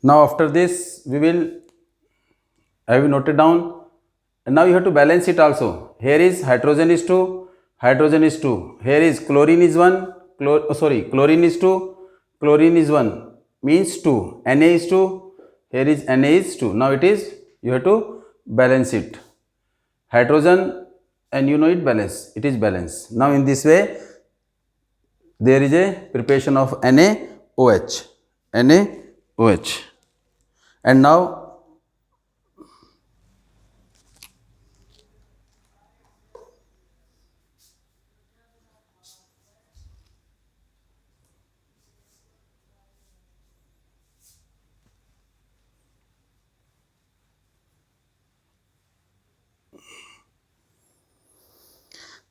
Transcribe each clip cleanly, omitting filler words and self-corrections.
Now after this we will, I have noted down, and now you have to balance it also. Here is hydrogen is 2, hydrogen is 2. Here is chlorine is 1, chlorine is 2, chlorine is 1, means 2. Na is 2, here is Na is 2. Now it is, you have to balance it. Hydrogen, and you know it balance, it is balance. Now in this way there is a preparation of NaOH, NaOH. And now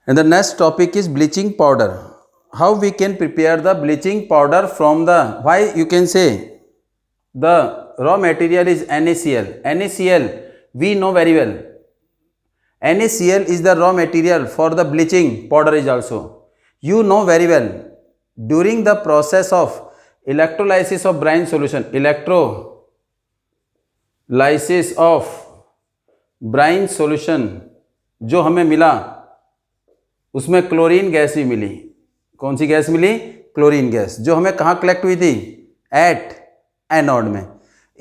and the next topic is bleaching powder. How we can prepare the bleaching powder from the, why you can say the raw material is NaCl. NaCl we know very well. NaCl is the raw material for the bleaching powder is also. You know very well, during the process of electrolysis of brine solution, electrolysis of brine solution जो हमें मिला उसमें chlorine gas भी मिली. कौन सी gas मिली? Chlorine gas, जो हमें कहाँ collect हुई थी? एट एनोड में.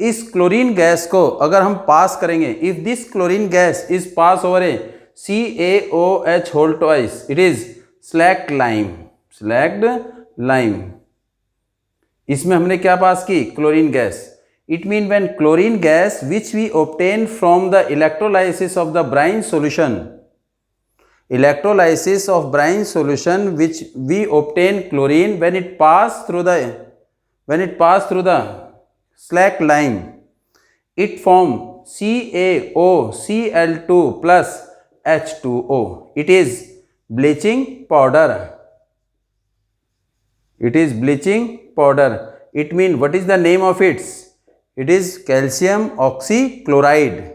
इस क्लोरीन गैस को अगर हम पास करेंगे, if this chlorine gas is pass over a CaOH whole twice, it is slaked lime. इसमें हमने क्या पास की? Chlorine gas. It mean when chlorine gas which we obtain from the electrolysis of the brine solution, electrolysis of brine solution which we obtain chlorine, when it pass through the slack lime, it form CaOCl2 plus H2O. It is bleaching powder. It is bleaching powder. It means, what is the name of it? It is calcium oxychloride.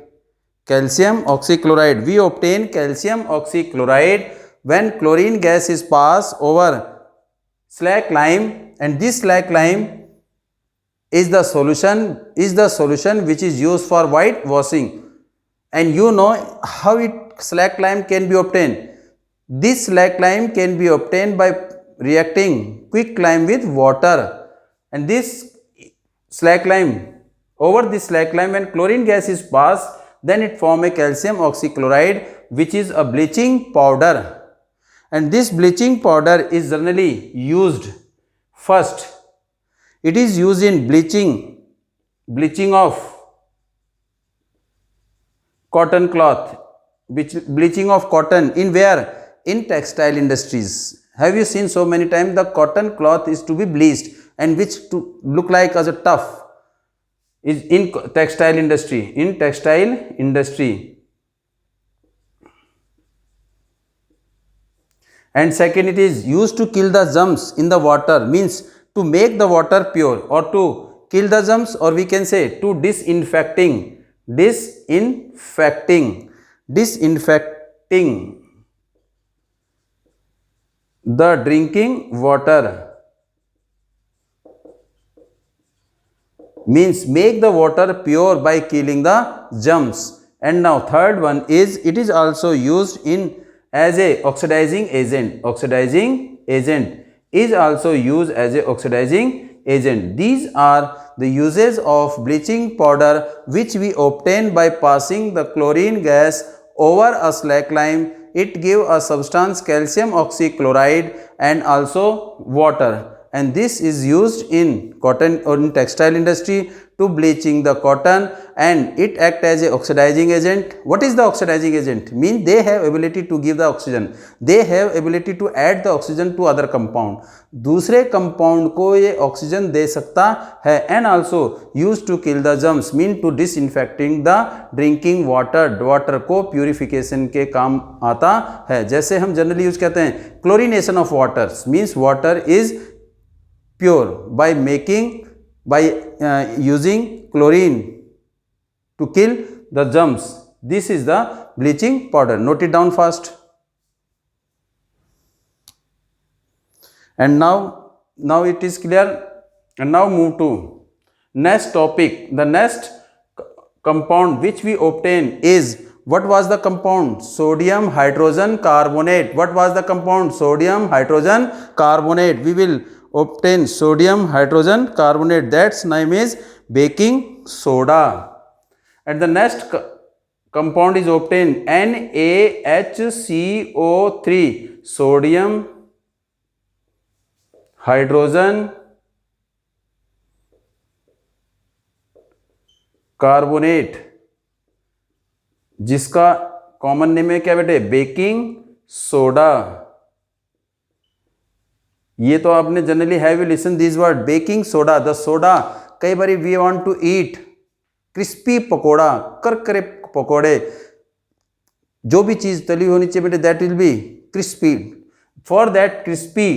Calcium oxychloride. We obtain calcium oxychloride when chlorine gas is passed over slack lime, and this slack lime is the solution which is used for white washing. And you know how slack lime can be obtained. This slack lime can be obtained by reacting quick lime with water, and this slack lime, over this slack lime, when chlorine gas is passed, then it form a calcium oxychloride which is a bleaching powder. And this bleaching powder is generally used first, it is used in bleaching of cotton cloth, bleaching of cotton, in where? In textile industries. Have you seen so many times the cotton cloth is to be bleached and which to look like as a tough is in textile industry, And second, it is used to kill the germs in the water, means to make the water pure, or to kill the germs, or we can say to disinfecting the drinking water, means make the water pure by killing the germs. And now third one is, it is also used in as a oxidizing agent. Is also used as a oxidizing agent. These are the uses of bleaching powder which we obtain by passing the chlorine gas over a slack lime. It gives a substance calcium oxychloride and also water, and this is used in cotton or in textile industry to bleaching the cotton, and it act as a oxidizing agent. What is the oxidizing agent? Mean they have ability to give the oxygen, they have ability to add the oxygen to other compound, दूसरे compound को ये oxygen दे सकता है, and also used to kill the germs, mean to disinfecting the drinking water, water को purification के काम आता है. जैसे हम जनरली यूज कहते हैं chlorination of water, means water is pure by using chlorine to kill the germs. This is the bleaching powder. Note it down fast. And now it is clear. And now move to Next topic, the next compound which we obtain is, what was the compound? Sodium hydrogen carbonate. What was the compound? Sodium hydrogen carbonate. We will obtain sodium hydrogen carbonate. That's name is baking soda. And the next compound is obtained NaHCO3, sodium hydrogen carbonate, जिसका common name है क्या बेटे? Baking soda. ये तो आपने generally have you listen this word baking soda. The soda, कई बार we want to eat crispy pakora, करकरे पकोड़े, जो भी चीज तली होनी चाहिए बेटे that will be crispy. For that crispy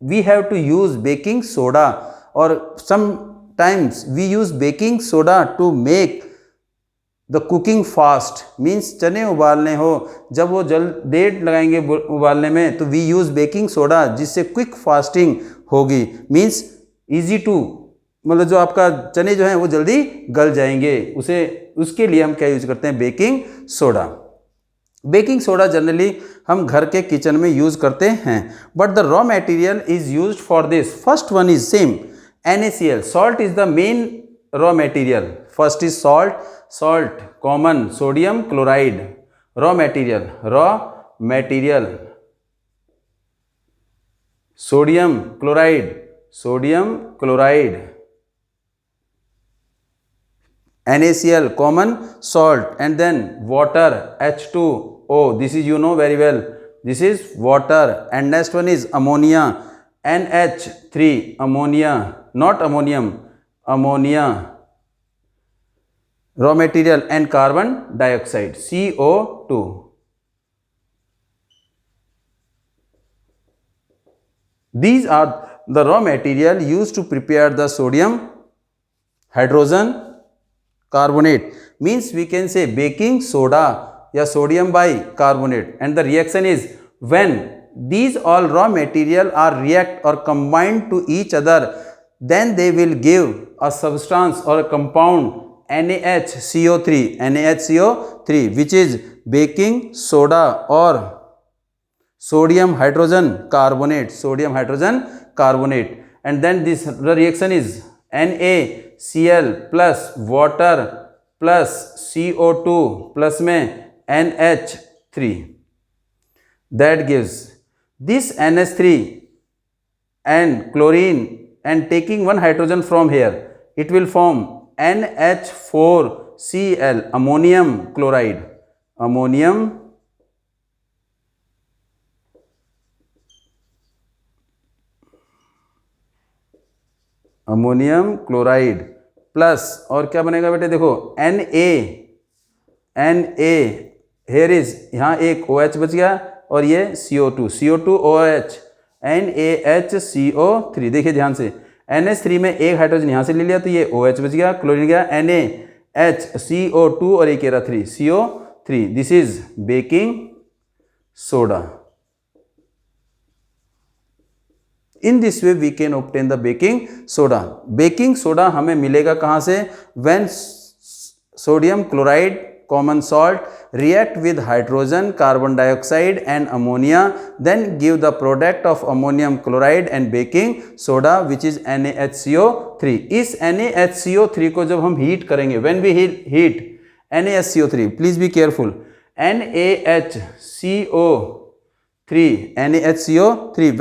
we have to use baking soda. और sometimes we use baking soda to make the cooking fast. means चने उबालने हो, जब वो देर लगाएंगे उबालने में, तो we use baking soda जिससे क्विक फास्टिंग होगी. मीन्स इजी टू, मतलब जो आपका चने जो हैं वो जल्दी गल जाएंगे, उसके लिए हम क्या यूज करते हैं? Baking soda. Baking soda generally हम घर के किचन में यूज करते हैं. But the raw material is use for this. First one is same NaCl. Salt is the main raw material. First is salt, common, sodium chloride. Raw material, sodium chloride, NaCl, common salt, and then water, H2O. This is, you know very well, this is water. And next one is ammonia, NH3, ammonia, not ammonium, ammonia, raw material, and carbon dioxide, CO2. These are the raw material used to prepare the sodium hydrogen carbonate. Means we can say baking soda या sodium bicarbonate. And the reaction is, when these all raw material are react or combined to each other, then they will give a substance or a compound NaHCO3, which is baking soda or sodium hydrogen carbonate. And then the reaction is NaCl plus water plus CO2 plus में NH3. That gives this NH3 and chlorine, and taking one hydrogen from here, it will form NH4Cl, ammonium chloride. Ammonium chloride plus, और क्या बनेगा बेटे? देखो Na here is, यहाँ एक OH बच गया और ये CO2 OH, NaHCO3. देखिए ध्यान से, NH3 में एक हाइड्रोजन यहाँ से ले लिया तो ये OH बच गया, क्लोरीन गया NaHCO2 और एक रहा 3 CO3. This is baking soda. In this way we can obtain the baking soda. Baking soda हमें मिलेगा कहाँ से? When sodium chloride, common salt, react with hydrogen, carbon dioxide and ammonia, then give the product of ammonium chloride and baking soda, which is NaHCO3. इस NaHCO3 को जब हम heat करेंगे, when we heat NaHCO3, please be careful, NaHCO3,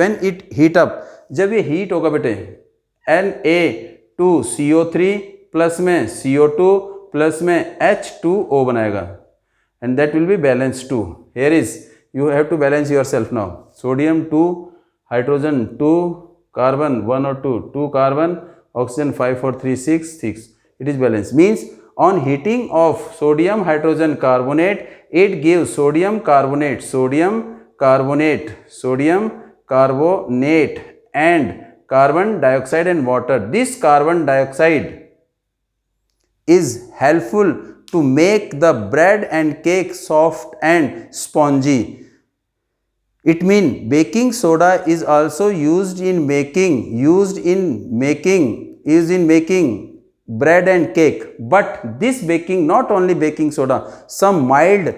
when it heat up, जब ये heat होगा बेटे, Na2CO3 plus में CO2 प्लस में H2O बनाएगा, and that will be balance 2. Here is, you have to balance yourself now. Sodium 2, hydrogen 2, carbon 1 or 2 carbon, oxygen 5 4 3 6. It is balanced. Means on heating of sodium hydrogen carbonate, it gives sodium carbonate and carbon dioxide and water. This carbon dioxide is helpful to make the bread and cake soft and spongy. It means baking soda is also used in making bread and cake, but this baking, not only baking soda, some mild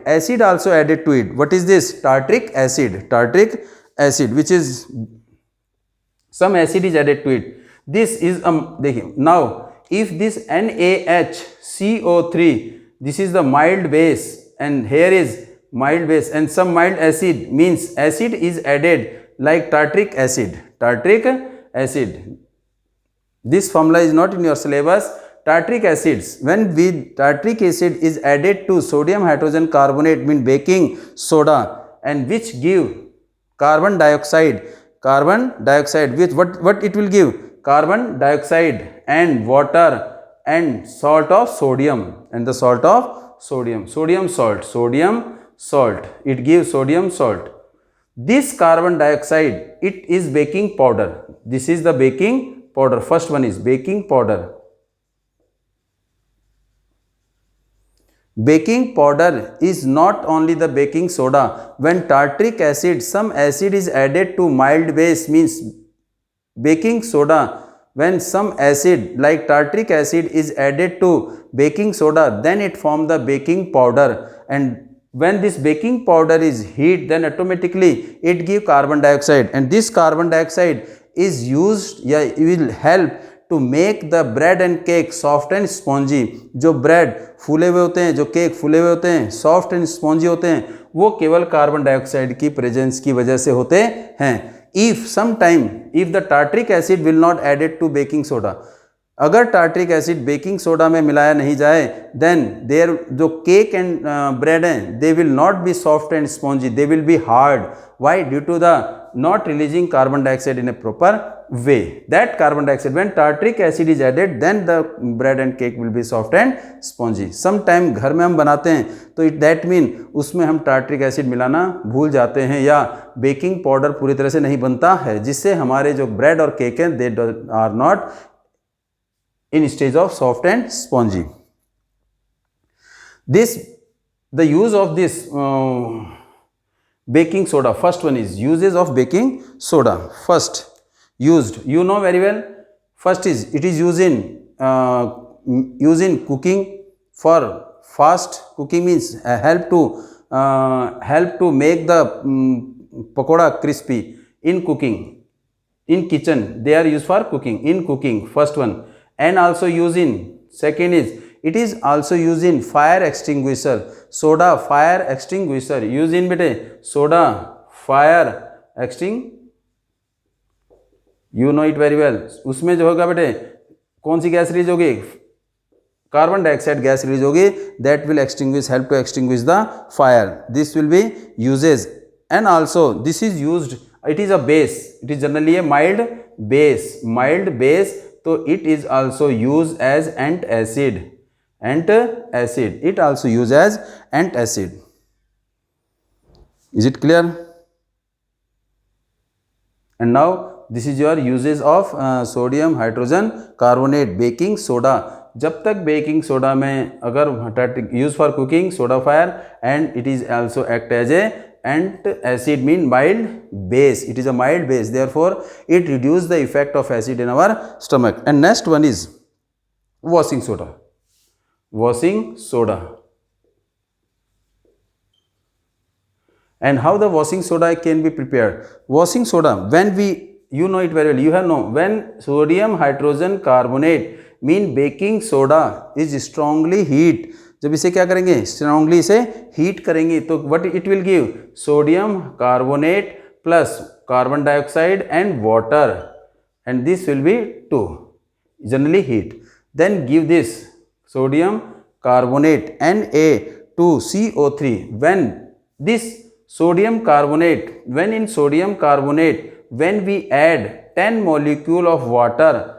acid also added to it. What is this? Tartric acid, which is some acid is added to it. This is देखिए, now if this NaHCO3, this is the mild base and here is mild base and some mild acid, means acid is added like tartric acid. This formula is not in your syllabus. Tartric acids, when tartric acid is added to sodium hydrogen carbonate, mean baking soda, and which give carbon dioxide, with what it will give? Carbon dioxide and water and salt of sodium, and the salt of sodium salt, it gives sodium salt. This carbon dioxide, it is baking powder. This is the baking powder. First one is baking powder. Baking powder is not only the baking soda. When tartric acid, some acid is added to mild base, means baking soda. When some acid like tartric acid is added to baking soda, then it forms the baking powder, and when this baking powder is heat, then automatically it give carbon dioxide, and this carbon dioxide is used, it will help to make the bread and cake soft and spongy. जो bread फूले हुए होते हैं, जो cake फूले हुए होते हैं, soft and spongy होते हैं, वो केवल कार्बन डाइऑक्साइड की प्रेजेंस की वजह से होते हैं. If the tartric acid will not added to baking soda, अगर टार्ट्रिक एसिड बेकिंग सोडा में मिलाया नहीं जाए, देन देयर जो केक एंड ब्रेड हैं, they will not be soft and spongy, they will be hard. Why? Due to the not releasing carbon dioxide in a proper way. That carbon dioxide, when tartaric acid is added, then the bread and cake will be soft and spongy. Some time घर में हम बनाते हैं तो it that mean उसमें हम tartaric acid मिलाना भूल जाते हैं, या बेकिंग पाउडर पूरी तरह से नहीं बनता है, जिससे हमारे जो ब्रेड और केक हैं, they are not in stage of soft and spongy. The use of this baking soda, first one is uses of baking soda. First used, you know very well. First is it is used in cooking. For fast cooking, means help to make the pakoda crispy. In cooking, in kitchen, they are used for cooking. In cooking, first one. And also used in, second is it is also used in fire extinguisher. Soda fire extinguisher use in बेटे, soda fire you know it very well. उसमें जो होगा बेटे, कौन सी gas release होगी? Carbon dioxide gas release होगी. that will help to extinguish the fire. This will be uses. And also this is used, it is a base, it is generally a mild base. So it is also used as antacid. It also used as antacid. Is it clear? And now this is your uses of sodium hydrogen carbonate baking soda. जब तक baking soda में अगर use for cooking soda fire, and it is also act as a antacid, mean mild base. It is a mild base, therefore it reduces the effect of acid in our stomach. And next one is washing soda. And how the washing soda can be prepared? Washing soda, when you know it very well, you have know, when sodium hydrogen carbonate, mean baking soda, is strongly heat. जब इसे क्या करेंगे? Strongly इसे heat करेंगे, तो what it will give? Sodium carbonate plus carbon dioxide and water, and this will be 2, generally heat. Then give this sodium carbonate Na2CO3. when this sodium carbonate, when we add 10 molecule of water,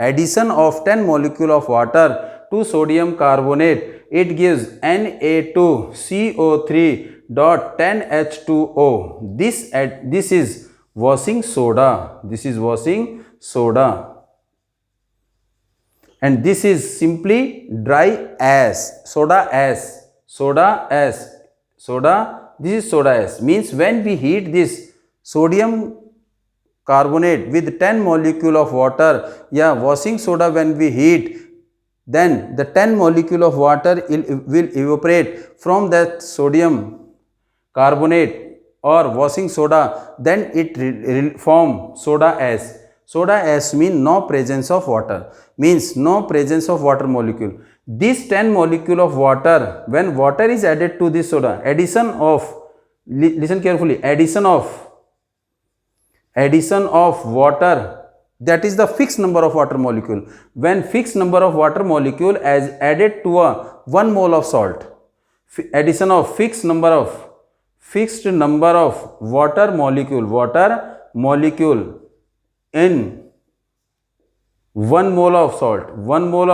addition of 10 molecule of water to sodium carbonate, it gives Na2CO3 dot 10H2O. This is washing soda. And this is simply dry ash, soda ash. This is soda ash, means when we heat this sodium carbonate with 10 molecule of water, या washing soda when we heat, then the 10 molecule of water will evaporate from that sodium carbonate or washing soda, then it form soda ash. Soda ash means no presence of water, means no presence of water molecule. This 10 molecule of water, when water is added to this soda, addition of, listen carefully, addition of water, that is the fixed number of water molecule. When fixed number of water molecule is added to a 1 mole of salt, addition of fixed number of water molecule in 1 mole of salt, 1 mole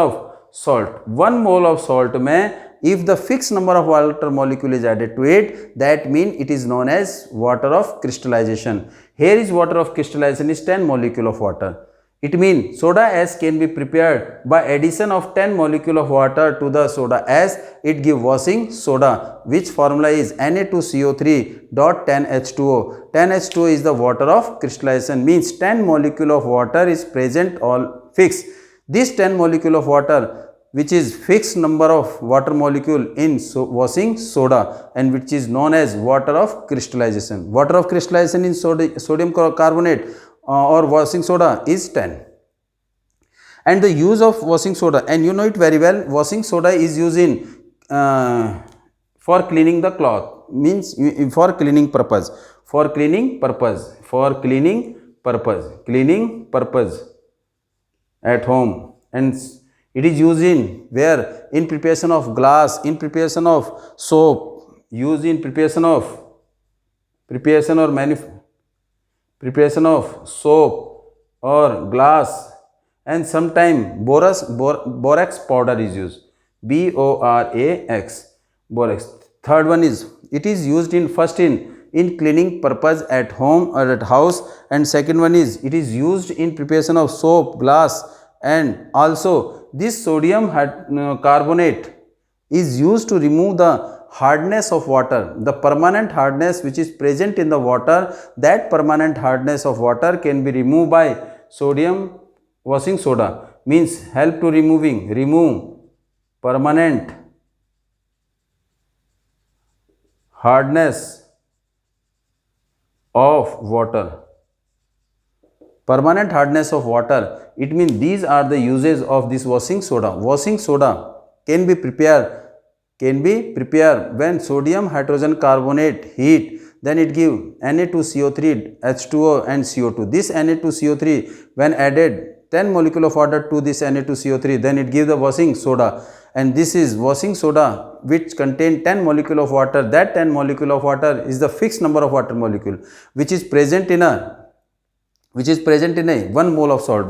of salt में if the fixed number of water molecule is added to it, that means it is known as water of crystallization. Here is water of crystallization is 10 molecule of water. It means soda ash can be prepared by addition of 10 molecule of water to the soda ash. It gives washing soda, which formula is Na2CO3 dot 10H2O. 10H2O is the water of crystallization, means 10 molecule of water is present all fixed. This 10 molecule of water, which is fixed number of water molecule in washing soda, and which is known as water of crystallization. Water of crystallization in sodium carbonate or washing soda is 10. And the use of washing soda, and you know it very well, washing soda is used in for cleaning the cloth, means for cleaning purpose at home. And it is used in where? In preparation of glass, in preparation of soap, used in preparation of soap or glass, and sometime borax powder is used, borax. Third one is, it is used in cleaning purpose at home or at house, and second one is, it is used in preparation of soap, glass, and also this sodium carbonate is used to remove the hardness of water, the permanent hardness which is present in the water. That permanent hardness of water can be removed by sodium washing soda, means help to remove permanent hardness of water. Permanent hardness of water, it means these are the uses of this washing soda. Washing soda can be prepared when sodium hydrogen carbonate heat, then it give Na2CO3, H2O and CO2. This Na2CO3, when added 10 molecule of water to this Na2CO3, then it gives the washing soda. And this is washing soda which contain 10 molecule of water. That 10 molecule of water is the fixed number of water molecule which is present in a 1 mole of salt,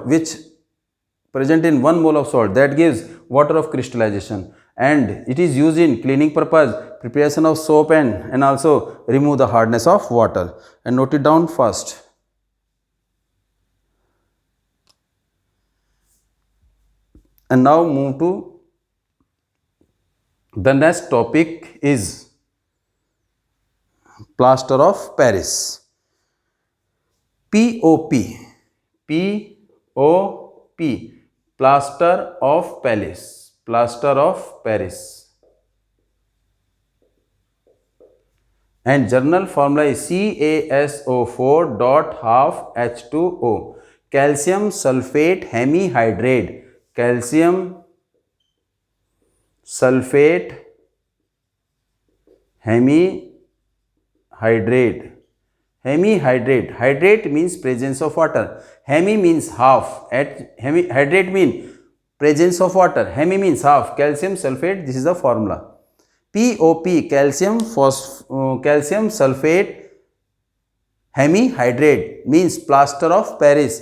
which present in 1 mole of salt, that gives water of crystallization. And it is used in cleaning purpose, preparation of soap, and also remove the hardness of water. And note it down first. And now move to the next topic is plaster of Paris. POP, plaster of Paris. And journal formula is CaSO4 dot half H2O, calcium sulfate hemihydrate, calcium sulfate hemihydrate. Hydrate means presence of water. Hemi means half. Hydrate means presence of water. Hemi means half. Calcium sulfate. This is the formula. POP, calcium sulfate hemihydrate, means plaster of Paris.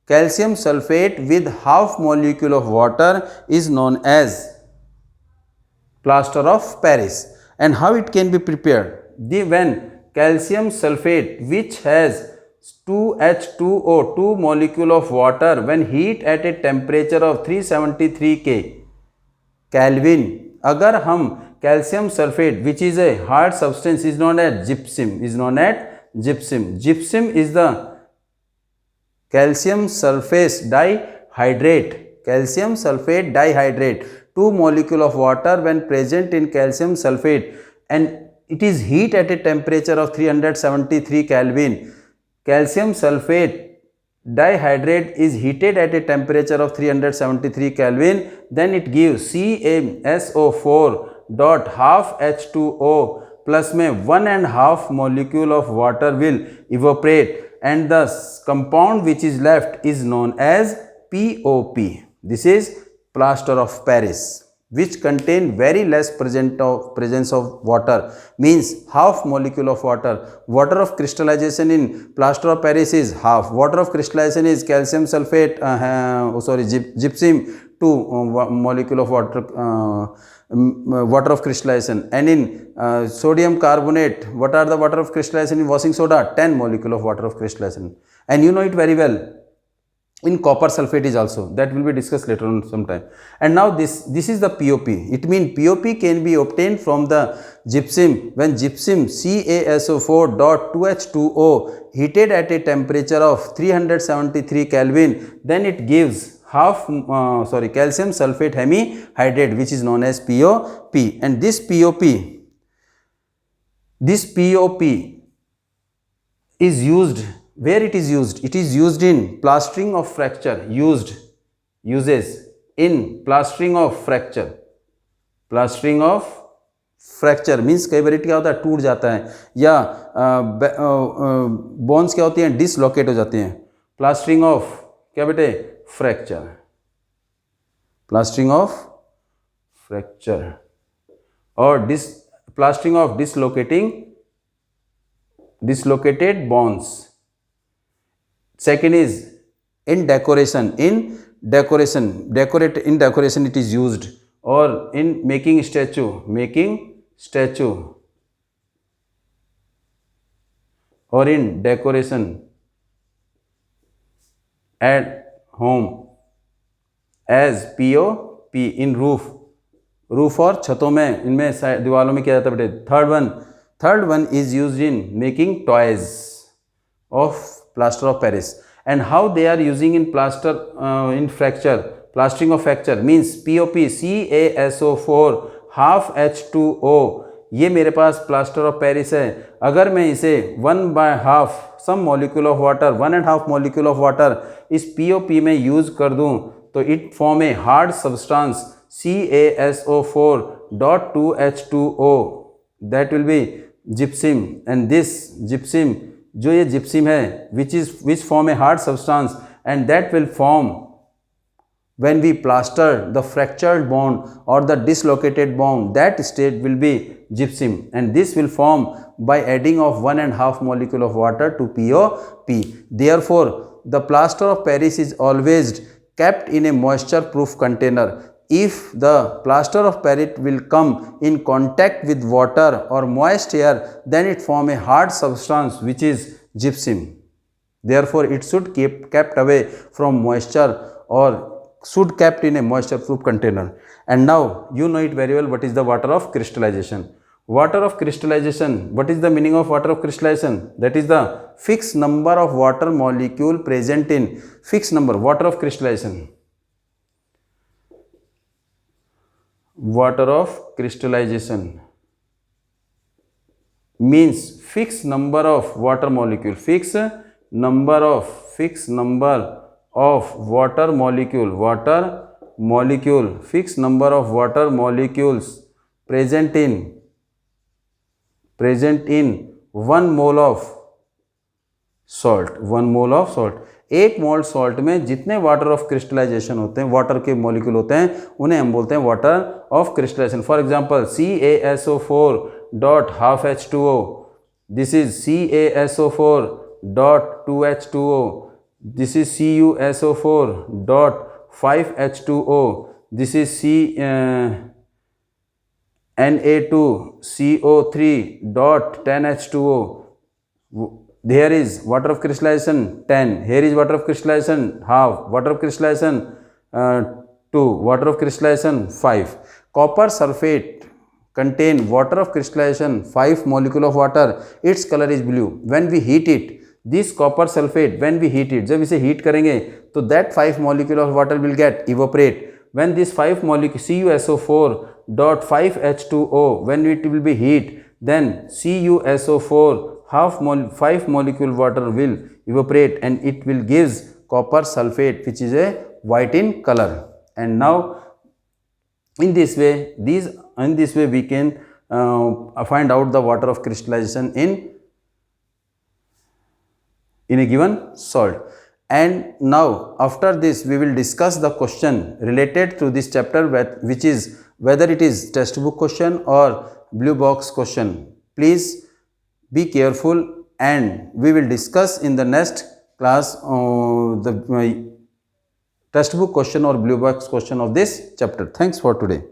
Calcium sulfate with half molecule of water is known as plaster of Paris. And how it can be prepared? When calcium sulfate, which has 2H2O, 2 molecule of water, when heat at a temperature of 373 Kelvin, अगर हम calcium sulfate, which is a hard substance, is known as gypsum, gypsum. Gypsum is the calcium sulfate dihydrate. Calcium sulfate dihydrate. Two molecule of water when present in calcium sulfate, and it is heat at a temperature of 373 Kelvin. Calcium sulfate dihydrate is heated at a temperature of 373 Kelvin. Then it gives CaSO4 dot half H2O plus में 1.5 molecule of water will evaporate, and the compound which is left is known as POP. This is plaster of Paris, which contain very less presence of water, means half molecule of water. Water of crystallization in plaster of Paris is half. Water of crystallization is calcium sulfate, gypsum, 2 molecule of water, water of crystallization. And in sodium carbonate, what are the water of crystallization in washing soda? 10 molecule of water of crystallization. And you know it very well. In copper sulfate is also, that will be discussed later on sometime. And now this is the POP. It means POP can be obtained from the gypsum when gypsum CaSO4.2H2O heated at a temperature of 373 Kelvin. Then it gives calcium sulfate hemihydrate, which is known as POP. And this POP is used. Where it is used? It is used in plastering of fracture. Uses in plastering of fracture. Plastering of fracture means कई बार क्या होता है, टूट जाता है, या bones क्या होती हैं, डिसलोकेट हो जाते हैं. प्लास्टरिंग ऑफ क्या बेटे? फ्रैक्चर. प्लास्टरिंग ऑफ फ्रैक्चर और plastering of dislocated bonds. Second is in decoration. In decoration it is used, or in making statue, or in decoration at home as POP. in roof और छतों में, इनमें दीवारों में किया जाता है बेटे. Third one is used in making toys of plaster of Paris. And how they are using in plastering of fracture means POP CaSO4 half H2O. ये मेरे पास प्लास्टर ऑफ पेरिस है. अगर मैं इसे 1/2 some molecule of water, 1.5 molecule of water इस POP में use कर दूं, तो it form a hard substance CaSO4.2H2O. That will be gypsum. And this gypsum, जो ये gypsum है, which form a hard substance, and that will form when we plaster the fractured bond or the dislocated bond. That state will be gypsum, and this will form by adding of 1.5 molecule of water to POP. Therefore, the plaster of Paris is always kept in a moisture proof container. If the plaster of Paris will come in contact with water or moist air, then it form a hard substance which is gypsum. Therefore, it should kept away from moisture, or should kept in a moisture proof container. And now you know it very well, what is the water of crystallization. Water of crystallization, what is the meaning of water of crystallization? That is the fixed number of water molecule present in fixed number. Water of crystallization. Water of crystallization means fixed number of water molecule. Fixed number of water molecule. Fixed number of water molecules present in 1 mole of salt. 1 mole of salt. 1 mole salt में जितने water of crystallisation होते हैं, water के molecule होते हैं, उन्हें हम बोलते हैं water of crystallization. For example CaSO4.half H2O. This is CaSO4.2H2O. This is CuSO4.5 H2O. This is Na2CO3.10 H2O. There is water of crystallization 10. Here is water of crystallization half. Water of crystallization 2. Water of crystallization 5. Copper sulfate contain water of crystallization 5 molecule of water, its color is blue. When we heat it, this copper sulfate, when we heat it, जब इसे heat करेंगे तो that 5 molecule of water will get evaporate. When this 5 molecule CuSO4 dot 5H2O, when it will be heat, then CuSO4 5 molecule water will evaporate and it will gives copper sulfate which is a white in color. And now in this way we can find out the water of crystallization in a given salt. And now after this we will discuss the question related to this chapter, which is whether it is textbook question or blue box question. Please be careful, and we will discuss in the next class the textbook question or blue box question of this chapter. Thanks for today.